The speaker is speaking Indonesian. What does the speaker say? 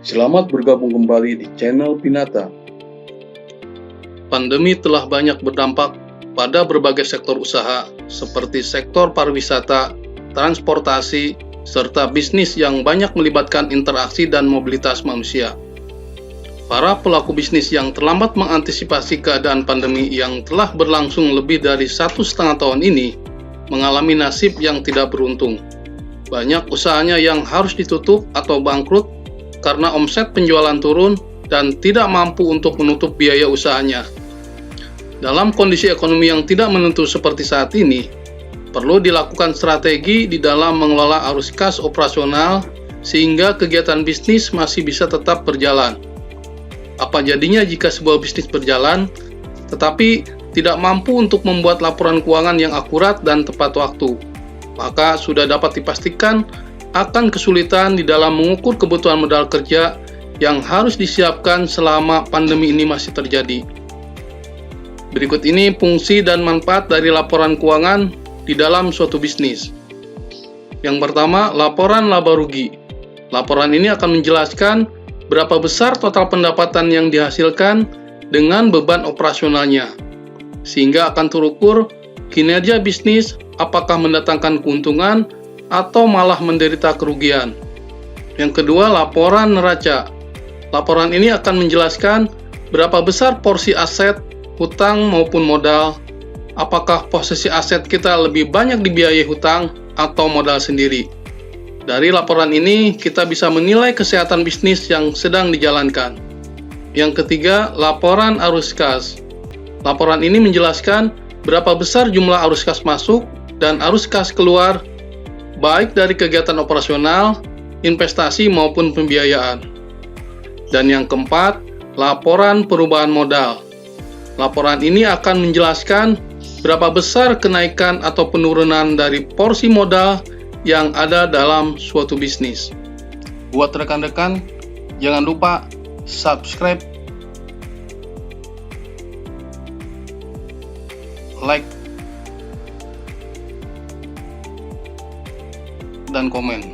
Selamat bergabung kembali di channel Pinata. Pandemi telah banyak berdampak pada berbagai sektor usaha seperti sektor pariwisata, transportasi, serta bisnis yang banyak melibatkan interaksi dan mobilitas manusia. Para pelaku bisnis yang terlambat mengantisipasi keadaan pandemi yang telah berlangsung lebih dari 1,5 tahun ini mengalami nasib yang tidak beruntung. Banyak usahanya yang harus ditutup atau bangkrut karena omset penjualan turun dan tidak mampu untuk menutup biaya usahanya. Dalam kondisi ekonomi yang tidak menentu seperti saat ini, perlu dilakukan strategi di dalam mengelola arus kas operasional sehingga kegiatan bisnis masih bisa tetap berjalan. Apa jadinya jika sebuah bisnis berjalan, tetapi tidak mampu untuk membuat laporan keuangan yang akurat dan tepat waktu? Maka sudah dapat dipastikan akan kesulitan di dalam mengukur kebutuhan modal kerja yang harus disiapkan selama pandemi ini masih terjadi. Berikut ini fungsi dan manfaat dari laporan keuangan di dalam suatu bisnis. Yang pertama, laporan laba rugi. Laporan ini akan menjelaskan berapa besar total pendapatan yang dihasilkan dengan beban operasionalnya, sehingga akan terukur kinerja bisnis apakah mendatangkan keuntungan atau malah menderita kerugian. Yang kedua, laporan neraca. Laporan ini akan menjelaskan berapa besar porsi aset, hutang maupun modal, apakah posisi aset kita lebih banyak dibiayai hutang atau modal sendiri. Dari laporan ini, kita bisa menilai kesehatan bisnis yang sedang dijalankan. Yang ketiga, laporan arus kas. Laporan ini menjelaskan berapa besar jumlah arus kas masuk dan arus kas keluar, baik dari kegiatan operasional, investasi maupun pembiayaan. Dan yang keempat, laporan perubahan modal. Laporan ini akan menjelaskan berapa besar kenaikan atau penurunan dari porsi modal yang ada dalam suatu bisnis. Buat rekan-rekan, jangan lupa subscribe, like, dan komen.